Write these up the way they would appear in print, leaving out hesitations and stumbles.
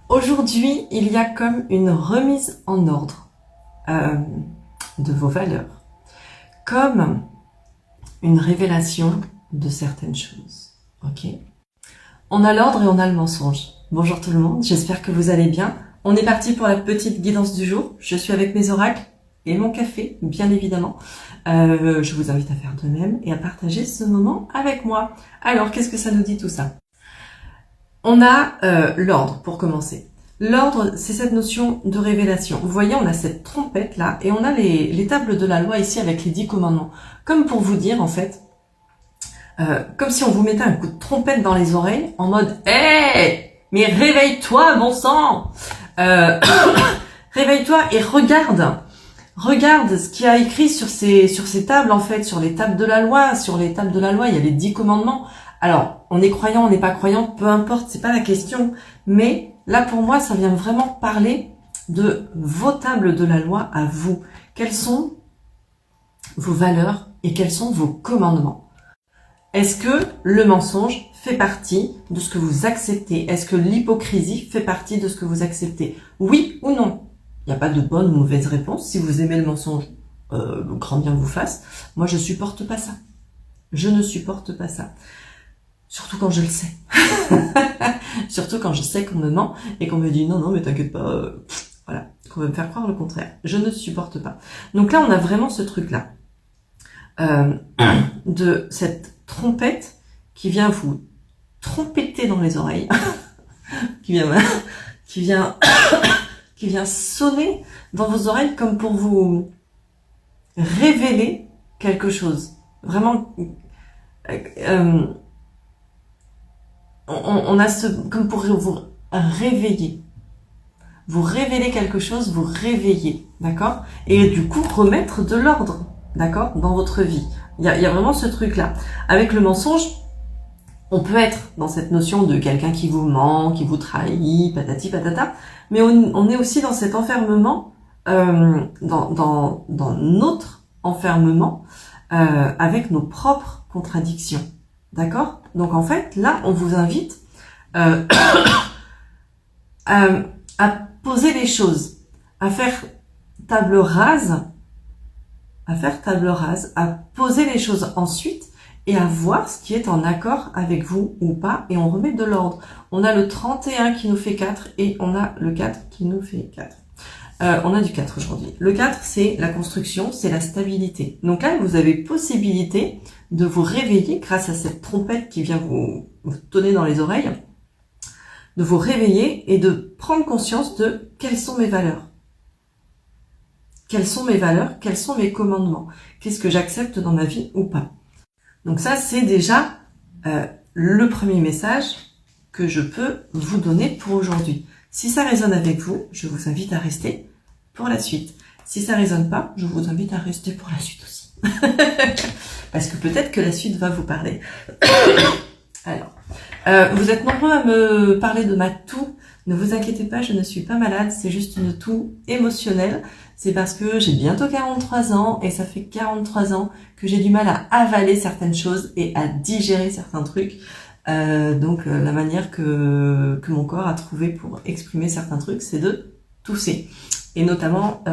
Aujourd'hui, il y a comme une remise en ordre de vos valeurs, comme une révélation de certaines choses. Ok? On a l'ordre et on a le mensonge. Bonjour tout le monde, j'espère que vous allez bien. On est parti pour la petite guidance du jour. Je suis avec mes oracles et mon café, bien évidemment. Je vous invite à faire de même et à partager ce moment avec moi. Alors, qu'est-ce que ça nous dit tout ça? On a l'ordre pour commencer. L'ordre, c'est cette notion de révélation. Vous voyez, on a cette trompette là et on a les tables de la loi ici avec les 10 commandements. Comme pour vous dire en fait, comme si on vous mettait un coup de trompette dans les oreilles en mode « Hey, mais réveille-toi, bon sang réveille-toi et regarde ce qu'il y a écrit sur ces tables en fait, sur les tables de la loi. Sur les tables de la loi, il y a les 10 commandements. Alors, on est croyant, on n'est pas croyant, peu importe, c'est pas la question. Mais là, pour moi, ça vient vraiment parler de vos tables de la loi à vous. Quelles sont vos valeurs et quels sont vos commandements? Est-ce que le mensonge fait partie de ce que vous acceptez? Est-ce que l'hypocrisie fait partie de ce que vous acceptez? Oui ou non? Il n'y a pas de bonne ou mauvaise réponse. Si vous aimez le mensonge, grand bien vous fasse. Moi, je supporte pas ça. Je ne supporte pas ça. Surtout quand je le sais. Surtout quand je sais qu'on me ment et qu'on me dit non, mais t'inquiète pas, voilà, qu'on veut me faire croire le contraire. Je ne supporte pas. Donc là, on a vraiment ce truc-là. De cette trompette qui vient vous trompetter dans les oreilles, qui vient sonner dans vos oreilles comme pour vous révéler quelque chose. Vraiment, on a comme pour vous réveiller. Vous révélez quelque chose, vous réveillez, d'accord? Et du coup, remettre de l'ordre, d'accord, dans votre vie. Il y a vraiment ce truc-là. Avec le mensonge, on peut être dans cette notion de quelqu'un qui vous ment, qui vous trahit, patati patata, mais on est aussi dans cet enfermement, dans notre enfermement, avec nos propres contradictions, d'accord? Donc en fait, là, on vous invite à poser les choses, à faire table rase, à poser les choses ensuite et à voir ce qui est en accord avec vous ou pas, et on remet de l'ordre. On a le 31 qui nous fait 4 et on a le 4 qui nous fait 4. On a du 4 aujourd'hui. Le 4, c'est la construction, c'est la stabilité. Donc là, vous avez possibilité de vous réveiller grâce à cette trompette qui vient vous tonner dans les oreilles, de vous réveiller et de prendre conscience de quelles sont mes valeurs. Quelles sont mes valeurs? Quels sont mes commandements? Qu'est-ce que j'accepte dans ma vie ou pas? Donc ça, c'est déjà le premier message que je peux vous donner pour aujourd'hui. Si ça résonne avec vous, je vous invite à rester pour la suite. Si ça résonne pas, je vous invite à rester pour la suite aussi. Parce que peut-être que la suite va vous parler. Alors, vous êtes nombreux à me parler de ma toux. Ne vous inquiétez pas, je ne suis pas malade, c'est juste une toux émotionnelle. C'est parce que j'ai bientôt 43 ans et ça fait 43 ans que j'ai du mal à avaler certaines choses et à digérer certains trucs. Donc la manière que mon corps a trouvé pour exprimer certains trucs, c'est de tousser. Et notamment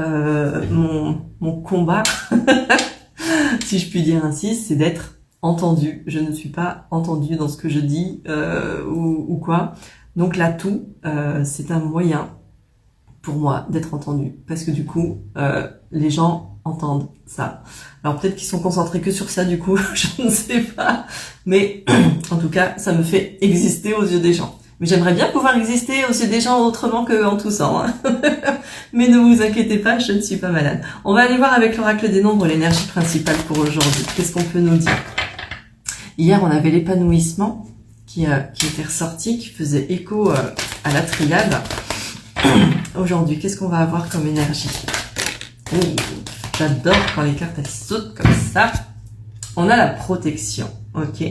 mon combat, si je puis dire ainsi, c'est d'être entendu. Je ne suis pas entendue dans ce que je dis ou quoi. Donc la toux, c'est un moyen pour moi d'être entendue, parce que du coup, les gens entendent ça. Alors peut-être qu'ils sont concentrés que sur ça, du coup, je ne sais pas, mais en tout cas, ça me fait exister aux yeux des gens. Mais j'aimerais bien pouvoir exister aux yeux des gens autrement qu'en toussant, hein. Mais ne vous inquiétez pas, je ne suis pas malade. On va aller voir avec l'oracle des nombres l'énergie principale pour aujourd'hui. Qu'est-ce qu'on peut nous dire? Hier, on avait l'épanouissement qui était ressorti, qui faisait écho à la triade. Aujourd'hui, qu'est-ce qu'on va avoir comme énergie? Oh, j'adore quand les cartes elles sautent comme ça. On a la protection, ok?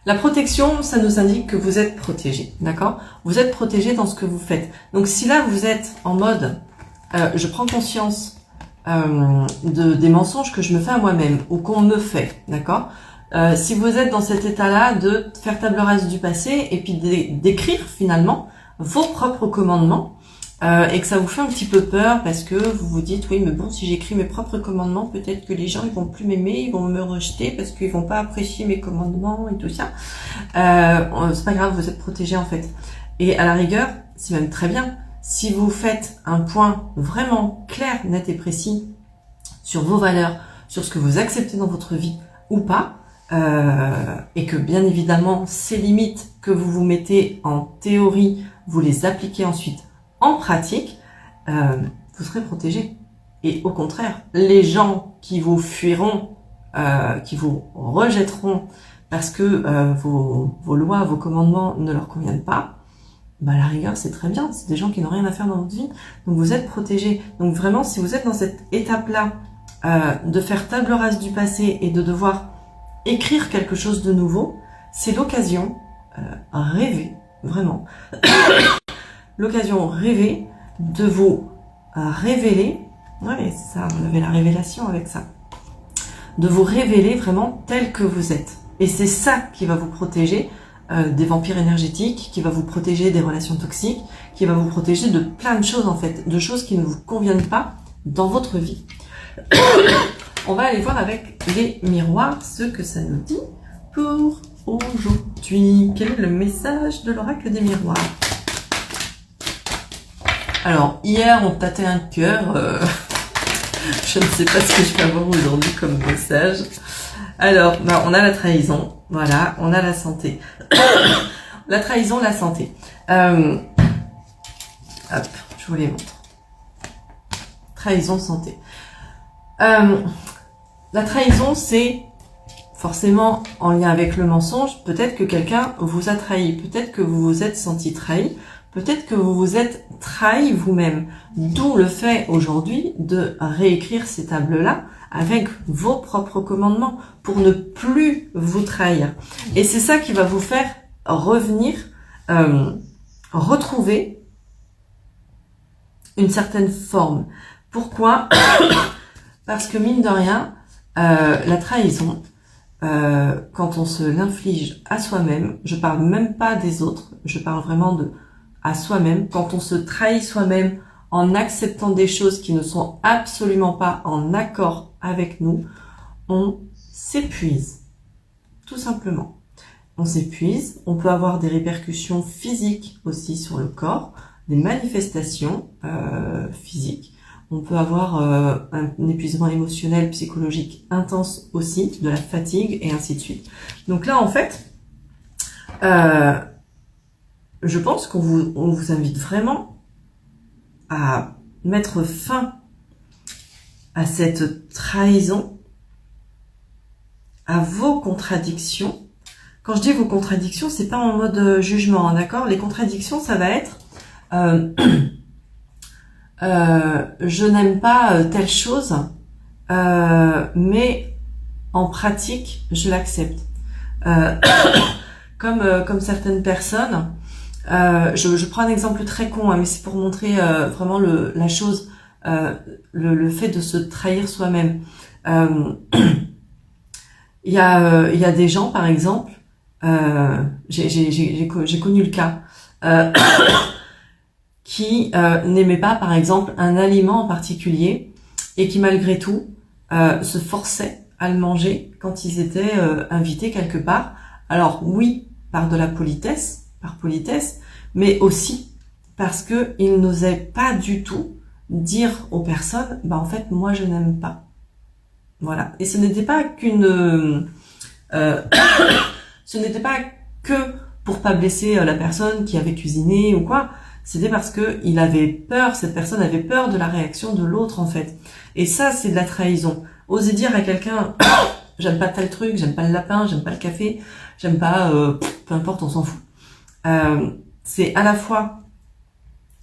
La protection, ça nous indique que vous êtes protégé, d'accord? Vous êtes protégé dans ce que vous faites. Donc si là vous êtes en mode, je prends conscience des mensonges que je me fais à moi-même ou qu'on me fait, d'accord? Si vous êtes dans cet état-là de faire table rase du passé et puis d'écrire finalement vos propres commandements et que ça vous fait un petit peu peur parce que vous vous dites oui mais bon si j'écris mes propres commandements peut-être que les gens ils vont plus m'aimer, ils vont me rejeter parce qu'ils vont pas apprécier mes commandements et tout ça. C'est pas grave, vous êtes protégé en fait. Et à la rigueur, c'est même très bien. Si vous faites un point vraiment clair, net et précis sur vos valeurs, sur ce que vous acceptez dans votre vie ou pas, et que bien évidemment ces limites que vous vous mettez en théorie, vous les appliquez ensuite en pratique, vous serez protégé. Et au contraire, les gens qui vous fuiront, qui vous rejetteront parce que vos lois, vos commandements ne leur conviennent pas, bah à la rigueur c'est très bien, c'est des gens qui n'ont rien à faire dans votre vie, donc vous êtes protégés. Donc vraiment si vous êtes dans cette étape-là de faire table rase du passé et de devoir écrire quelque chose de nouveau, c'est l'occasion rêvée, vraiment, l'occasion rêvée de vous révéler, ouais c'est ça, vous avez la révélation avec ça, de vous révéler vraiment tel que vous êtes. Et c'est ça qui va vous protéger des vampires énergétiques, qui va vous protéger des relations toxiques, qui va vous protéger de plein de choses en fait, de choses qui ne vous conviennent pas dans votre vie. On va aller voir avec les miroirs ce que ça nous dit pour aujourd'hui. Quel est le message de l'oracle des miroirs? Alors, hier on tâtait un cœur, je ne sais pas ce que je vais avoir aujourd'hui comme message. Alors, bah, on a la trahison, voilà, on a la santé. La trahison, la santé. Hop, je vous les montre. Trahison, santé. La trahison, c'est forcément en lien avec le mensonge. Peut-être que quelqu'un vous a trahi, peut-être que vous vous êtes senti trahi, peut-être que vous vous êtes trahi vous-même. D'où le fait aujourd'hui de réécrire ces tables-là avec vos propres commandements pour ne plus vous trahir. Et c'est ça qui va vous faire revenir, retrouver une certaine forme. Pourquoi? Parce que mine de rien, la trahison, quand on se l'inflige à soi-même, je parle même pas des autres, je parle vraiment de à soi-même, quand on se trahit soi-même en acceptant des choses qui ne sont absolument pas en accord avec nous, on s'épuise, tout simplement. On s'épuise, on peut avoir des répercussions physiques aussi sur le corps, des manifestations physiques. On peut avoir un épuisement émotionnel, psychologique intense aussi, de la fatigue et ainsi de suite. Donc là, en fait, je pense qu'on vous invite vraiment à mettre fin à cette trahison, à vos contradictions. Quand je dis vos contradictions, c'est pas en mode jugement, d'accord? Les contradictions, ça va être je n'aime pas telle chose, mais en pratique, je l'accepte. Comme certaines personnes, je prends un exemple très con, hein, mais c'est pour montrer vraiment la chose, le fait de se trahir soi-même. Il y a des gens, par exemple, j'ai connu le cas, qui n'aimaient pas, par exemple, un aliment en particulier et qui, malgré tout, se forçaient à le manger quand ils étaient invités quelque part. Alors oui, par de la politesse, mais aussi parce que ils n'osaient pas du tout dire aux personnes, bah en fait, moi je n'aime pas. Voilà. Et ce n'était pas qu'une, ce n'était pas que pour pas blesser la personne qui avait cuisiné ou quoi. C'était parce que il avait peur, cette personne avait peur de la réaction de l'autre en fait. Et ça, c'est de la trahison. Oser dire à quelqu'un, j'aime pas tel truc, j'aime pas le lapin, j'aime pas le café, j'aime pas, peu importe, on s'en fout. C'est à la fois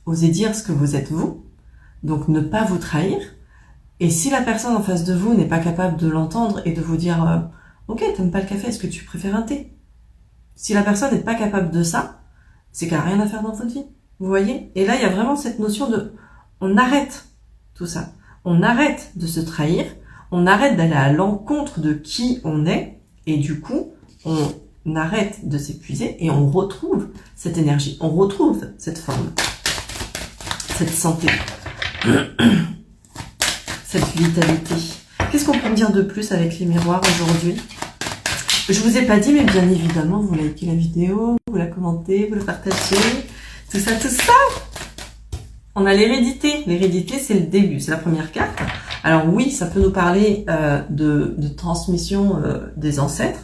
oser dire ce que vous êtes vous, donc ne pas vous trahir. Et si la personne en face de vous n'est pas capable de l'entendre et de vous dire, ok, t'aimes pas le café, est-ce que tu préfères un thé? Si la personne n'est pas capable de ça, c'est qu'elle a rien à faire dans votre vie. Vous voyez? Et là, il y a vraiment cette notion de, on arrête tout ça. On arrête de se trahir. On arrête d'aller à l'encontre de qui on est. Et du coup, arrête de s'épuiser et on retrouve cette énergie, on retrouve cette forme, cette santé, cette vitalité. Qu'est-ce qu'on peut me dire de plus avec les miroirs aujourd'hui? Je vous ai pas dit, mais bien évidemment, vous likez la vidéo, vous la commentez, vous la partagez, tout ça, tout ça. On a l'hérédité. L'hérédité, c'est le début, c'est la première carte. Alors oui, ça peut nous parler de transmission des ancêtres,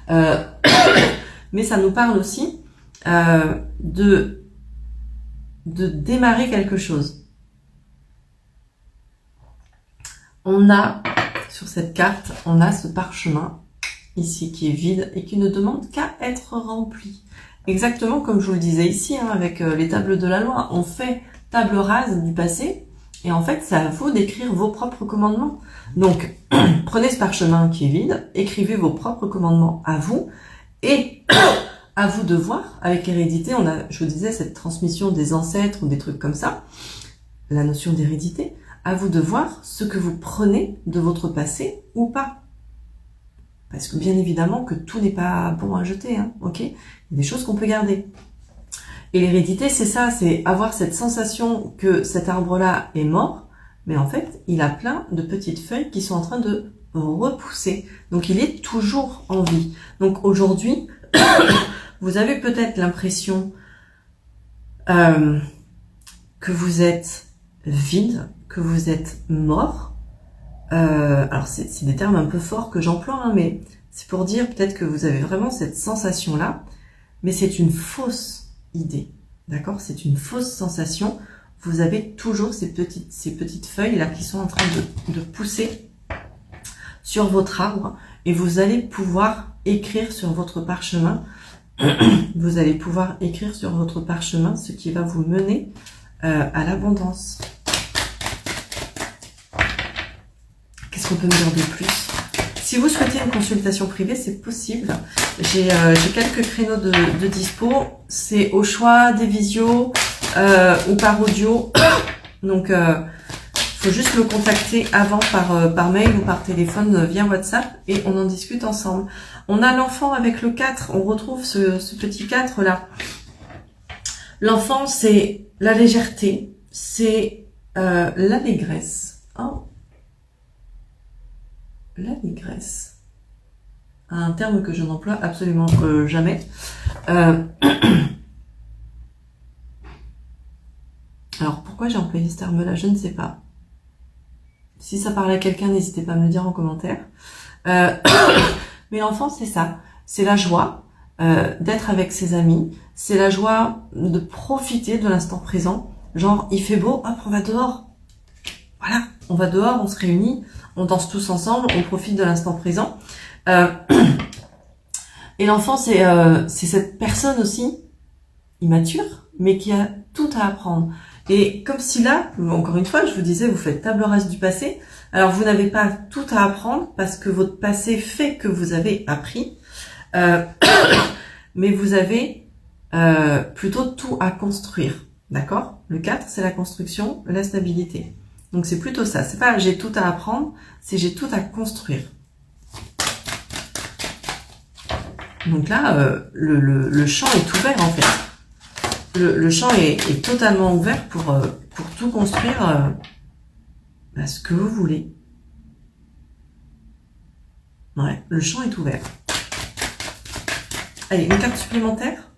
mais ça nous parle aussi de démarrer quelque chose. On a, sur cette carte, on a ce parchemin ici qui est vide et qui ne demande qu'à être rempli. Exactement comme je vous le disais ici, hein, avec les tables de la loi, on fait table rase du passé, et en fait, c'est à vous d'écrire vos propres commandements. Donc, prenez ce parchemin qui est vide, écrivez vos propres commandements à vous, et à vous de voir, avec l'hérédité, on a, je vous disais, cette transmission des ancêtres ou des trucs comme ça, la notion d'hérédité, à vous de voir ce que vous prenez de votre passé ou pas. Parce que bien évidemment que tout n'est pas bon à jeter, hein, ok? Il y a des choses qu'on peut garder. Et l'hérédité, c'est ça, c'est avoir cette sensation que cet arbre-là est mort, mais en fait, il a plein de petites feuilles qui sont en train de repousser. Donc, il est toujours en vie. Donc, aujourd'hui, vous avez peut-être l'impression que vous êtes vide, que vous êtes mort. Alors, c'est des termes un peu forts que j'emploie, hein, mais c'est pour dire peut-être que vous avez vraiment cette sensation-là, mais c'est une fausse idée, d'accord? C'est une fausse sensation. Vous avez toujours ces petites feuilles là qui sont en train de pousser sur votre arbre et vous allez pouvoir écrire sur votre parchemin. Vous allez pouvoir écrire sur votre parchemin ce qui va vous mener à l'abondance. Qu'est-ce qu'on peut me dire de plus? Si vous souhaitez une consultation privée, c'est possible. J'ai quelques créneaux de dispo. C'est au choix des visios ou par audio. Donc, faut juste me contacter avant par mail ou par téléphone via WhatsApp et on en discute ensemble. On a l'enfant avec le 4. On retrouve ce petit 4 là. L'enfant, c'est la légèreté, c'est l'allégresse. Oh. L'allégresse, un terme que je n'emploie absolument jamais. Alors pourquoi j'ai employé ce terme-là, je ne sais pas. Si ça parle à quelqu'un, n'hésitez pas à me le dire en commentaire. Mais l'enfant, c'est ça, c'est la joie d'être avec ses amis, c'est la joie de profiter de l'instant présent. Genre, il fait beau, hop, on va dehors. Voilà, on va dehors, on se réunit, on danse tous ensemble, on profite de l'instant présent. Et l'enfant, c'est cette personne aussi, immature, mais qui a tout à apprendre. Et comme si là, encore une fois, je vous disais, vous faites table rase du passé, alors vous n'avez pas tout à apprendre parce que votre passé fait que vous avez appris, mais vous avez plutôt tout à construire, d'accord? Le 4, c'est la construction, la stabilité. Donc c'est plutôt ça, c'est pas j'ai tout à apprendre, c'est j'ai tout à construire. Donc là, le champ est ouvert en fait. Le champ est totalement ouvert pour tout construire ce que vous voulez. Ouais, le champ est ouvert. Allez, une carte supplémentaire.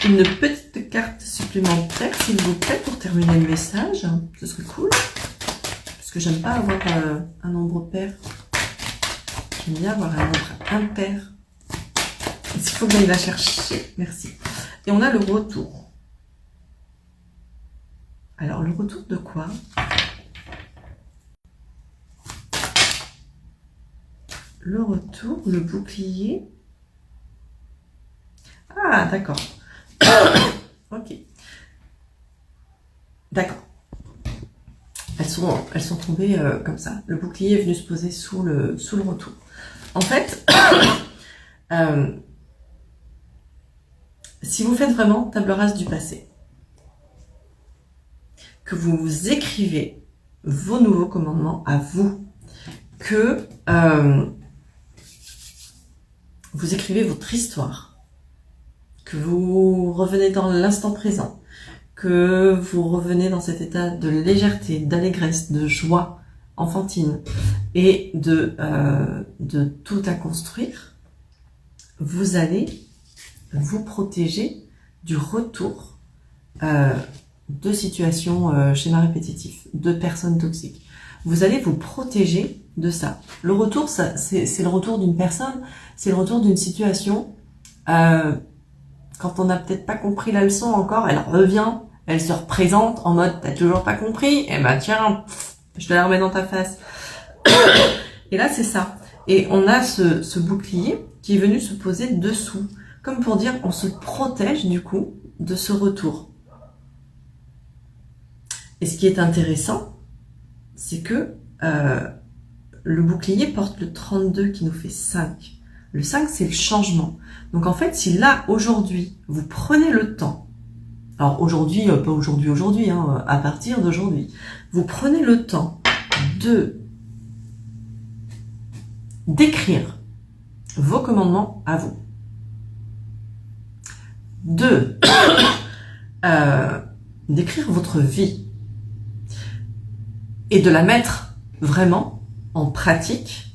Une petite carte supplémentaire, s'il vous plaît, pour terminer le message. Ce serait cool. Parce que j'aime pas avoir un nombre pair. J'aime bien avoir un nombre impair. Il faut que j'aille la chercher. Merci. Et on a le retour. Alors, le retour de quoi? Le retour, le bouclier. Ah, d'accord. Ok. D'accord. Elles sont tombées comme ça. Le bouclier est venu se poser sous le retour. En fait, si vous faites vraiment table rase du passé, que vous écrivez vos nouveaux commandements à vous, que vous écrivez votre histoire, que vous revenez dans l'instant présent, que vous revenez dans cet état de légèreté, d'allégresse, de joie enfantine et de tout à construire, vous allez vous protéger du retour de situations schémas répétitifs, de personnes toxiques. Vous allez vous protéger de ça. Le retour, c'est le retour d'une personne, c'est le retour d'une situation. Quand on n'a peut-être pas compris la leçon encore, elle revient, elle se représente en mode « t'as toujours pas compris ?» Eh ben tiens, je te la remets dans ta face. Et là, c'est ça. Et on a ce bouclier qui est venu se poser dessous, comme pour dire on se protège du coup de ce retour. Et ce qui est intéressant, c'est que le bouclier porte le 32 qui nous fait 5. Le 5, c'est le changement. Donc en fait, si là, aujourd'hui, vous prenez le temps, alors aujourd'hui, pas aujourd'hui, hein, à partir d'aujourd'hui, vous prenez le temps de d'écrire vos commandements à vous, d'écrire votre vie et de la mettre vraiment en pratique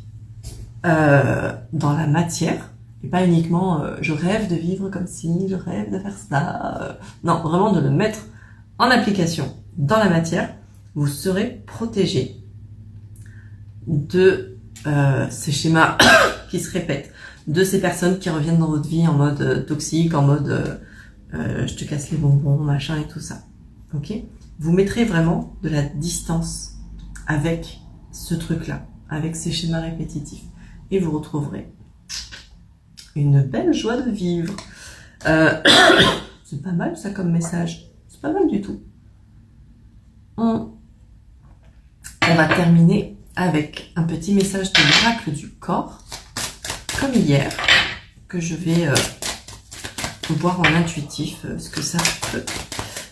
dans la matière, et pas uniquement je rêve de vivre comme ci, je rêve de faire ça. Non, vraiment de le mettre en application dans la matière. Vous serez protégé de ces schémas qui se répètent, de ces personnes qui reviennent dans votre vie en mode toxique, en mode je te casse les bonbons, machin et tout ça. Ok ? Vous mettrez vraiment de la distance avec ce truc-là, avec ces schémas répétitifs. Et vous retrouverez une belle joie de vivre. C'est pas mal ça comme message. C'est pas mal du tout. On va terminer avec un petit message de l'oracle du corps, comme hier, que je vais voir en intuitif ce que ça peut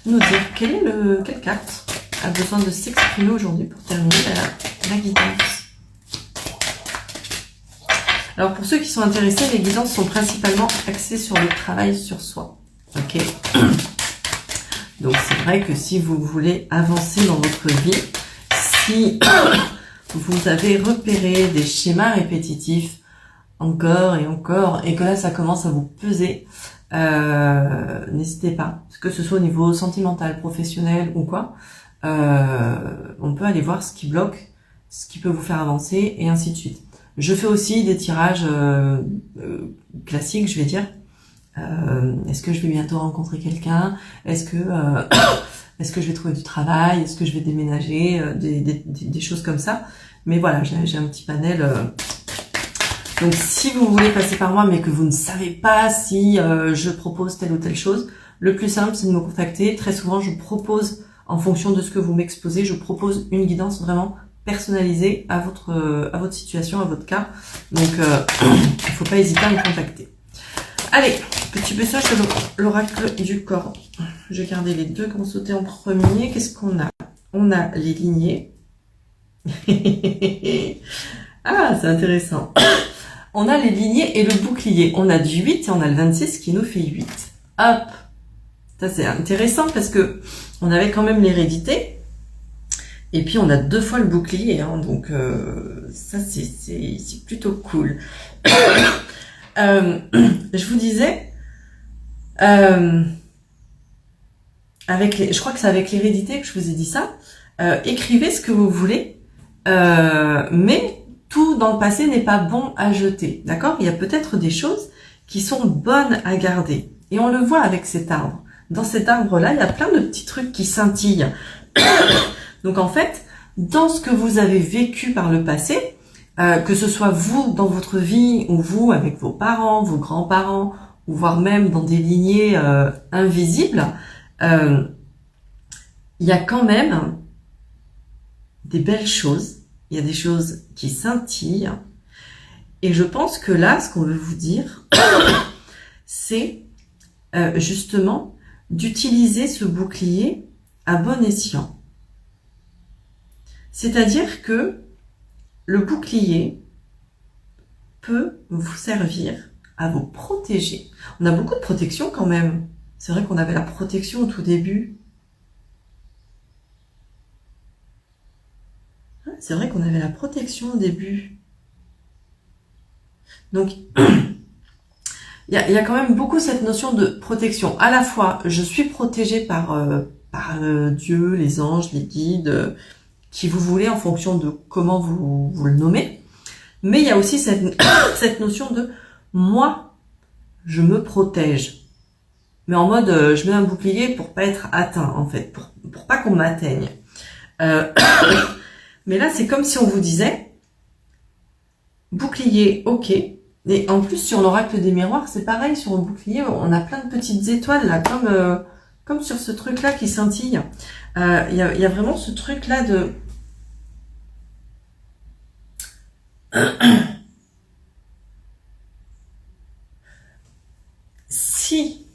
nous dire. Quelle carte a besoin de s'exprimer aujourd'hui pour terminer la guidance? Alors pour ceux qui sont intéressés, les guidances sont principalement axées sur le travail sur soi. Ok. Donc c'est vrai que si vous voulez avancer dans votre vie, si vous avez repéré des schémas répétitifs encore et encore, et que là ça commence à vous peser, n'hésitez pas, que ce soit au niveau sentimental, professionnel ou quoi, on peut aller voir ce qui bloque, ce qui peut vous faire avancer, et ainsi de suite. Je fais aussi des tirages classiques, je vais dire. Est-ce que je vais bientôt rencontrer quelqu'un? Est-ce que je vais trouver du travail? Est-ce que je vais déménager? Des choses comme ça. Mais voilà, j'ai un petit panel. Donc si vous voulez passer par moi, mais que vous ne savez pas si je propose telle ou telle chose, le plus simple, c'est de me contacter. Très souvent, je propose, en fonction de ce que vous m'exposez, je propose une guidance vraiment personnalisée à votre situation, à votre cas. Donc, il faut pas hésiter à me contacter. Allez, petit message de l'oracle du corps. Je vais garder les deux qui vont sauter en premier. Qu'est-ce qu'on a? On a les lignées. Ah, c'est intéressant. On a les lignées et le bouclier. On a du 8 et on a le 26 qui nous fait 8. Hop. Ça, c'est intéressant parce que on avait quand même l'hérédité. Et puis, on a 2 fois le bouclier. Hein, donc, ça, c'est plutôt cool. Je vous disais, je crois que c'est avec l'hérédité que je vous ai dit ça. Écrivez ce que vous voulez, mais tout dans le passé n'est pas bon à jeter. D'accord? Il y a peut-être des choses qui sont bonnes à garder. Et on le voit avec cet arbre. Dans cet arbre-là, il y a plein de petits trucs qui scintillent. Donc en fait, dans ce que vous avez vécu par le passé, que ce soit vous dans votre vie ou vous avec vos parents, vos grands-parents, ou voire même dans des lignées invisibles, il y a quand même des belles choses, il y a des choses qui scintillent, et je pense que là, ce qu'on veut vous dire, c'est justement d'utiliser ce bouclier à bon escient. C'est-à-dire que le bouclier peut vous servir à vous protéger. On a beaucoup de protection quand même. C'est vrai qu'on avait la protection au tout début. C'est vrai qu'on avait la protection au début. Donc, il y a quand même beaucoup cette notion de protection. À la fois, je suis protégée par Dieu, les anges, les guides, qui vous voulez en fonction de comment vous le nommez. Mais il y a aussi cette notion de moi, je me protège. Mais en mode, je mets un bouclier pour pas être atteint, en fait, pour pas qu'on m'atteigne. Mais là, c'est comme si on vous disait, bouclier, ok. Et en plus, sur l'oracle des miroirs, c'est pareil, sur le bouclier, on a plein de petites étoiles, là, comme sur ce truc-là qui scintille. Il y a vraiment ce truc-là de... Si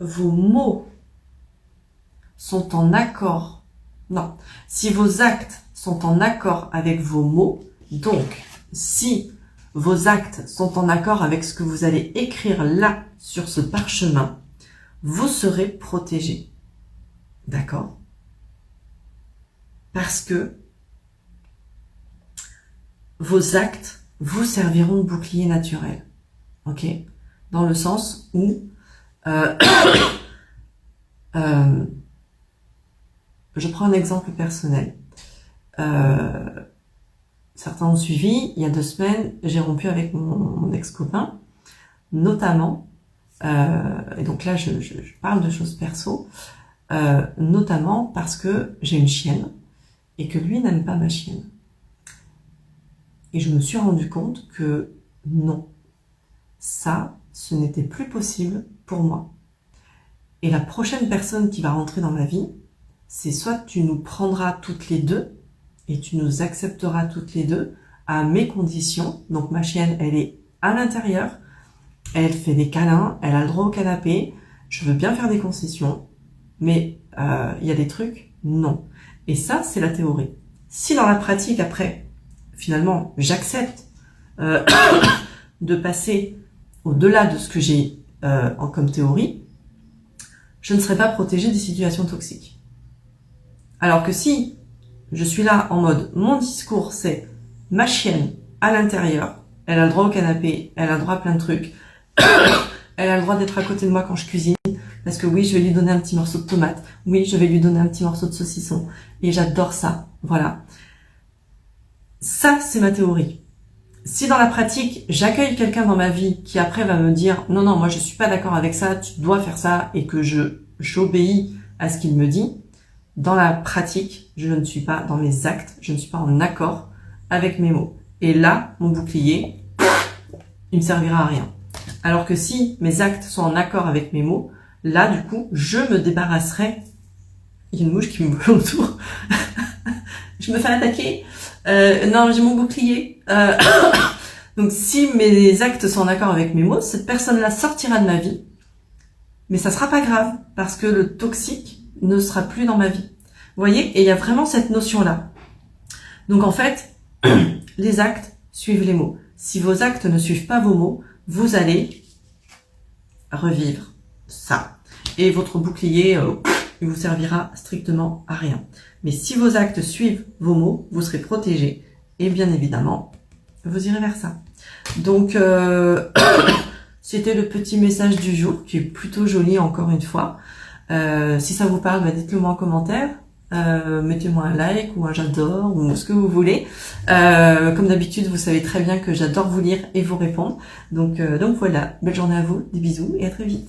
vos mots sont en accord, non, si vos actes sont en accord avec vos mots, donc si vos actes sont en accord avec ce que vous allez écrire là sur ce parchemin, vous serez protégé. D'accord? Parce que vos actes vous serviront de bouclier naturel. Ok? Dans le sens où je prends un exemple personnel. Certains ont suivi, il y a 2 semaines, j'ai rompu avec mon ex-copain, notamment, et donc là je parle de choses perso, notamment parce que j'ai une chienne et que lui n'aime pas ma chienne. Et je me suis rendu compte que non, ça, ce n'était plus possible pour moi. Et la prochaine personne qui va rentrer dans ma vie, c'est soit tu nous prendras toutes les deux et tu nous accepteras toutes les deux à mes conditions. Donc ma chienne, elle est à l'intérieur, elle fait des câlins, elle a le droit au canapé, je veux bien faire des concessions, mais il y a des trucs, non. Et ça, c'est la théorie. Si dans la pratique, après, finalement, j'accepte de passer au-delà de ce que j'ai comme théorie, je ne serai pas protégée des situations toxiques. Alors que si je suis là en mode, mon discours c'est ma chienne à l'intérieur, elle a le droit au canapé, elle a le droit à plein de trucs, elle a le droit d'être à côté de moi quand je cuisine, parce que oui, je vais lui donner un petit morceau de tomate, oui, je vais lui donner un petit morceau de saucisson, et j'adore ça, voilà. Ça, c'est ma théorie. Si dans la pratique, j'accueille quelqu'un dans ma vie qui après va me dire « Non, non, moi je suis pas d'accord avec ça, tu dois faire ça » et que j'obéis à ce qu'il me dit, dans la pratique, je ne suis pas dans mes actes, je ne suis pas en accord avec mes mots. Et là, mon bouclier, il me servira à rien. Alors que si mes actes sont en accord avec mes mots, là, du coup, je me débarrasserai. Il y a une mouche qui me vole autour. Je me fais attaquer. Non, j'ai mon bouclier. Donc, si mes actes sont en accord avec mes mots, cette personne-là sortira de ma vie. Mais ça sera pas grave, parce que le toxique ne sera plus dans ma vie. Vous voyez? Et il y a vraiment cette notion-là. Donc, en fait, les actes suivent les mots. Si vos actes ne suivent pas vos mots, vous allez revivre ça. Et votre bouclier, il vous servira strictement à rien. Mais si vos actes suivent vos mots, vous serez protégé. Et bien évidemment, vous irez vers ça. Donc, c'était le petit message du jour, qui est plutôt joli encore une fois. Si ça vous parle, dites-le moi en commentaire. Mettez-moi un like ou un j'adore ou ce que vous voulez. Comme d'habitude, vous savez très bien que j'adore vous lire et vous répondre. Donc voilà, belle journée à vous, des bisous et à très vite.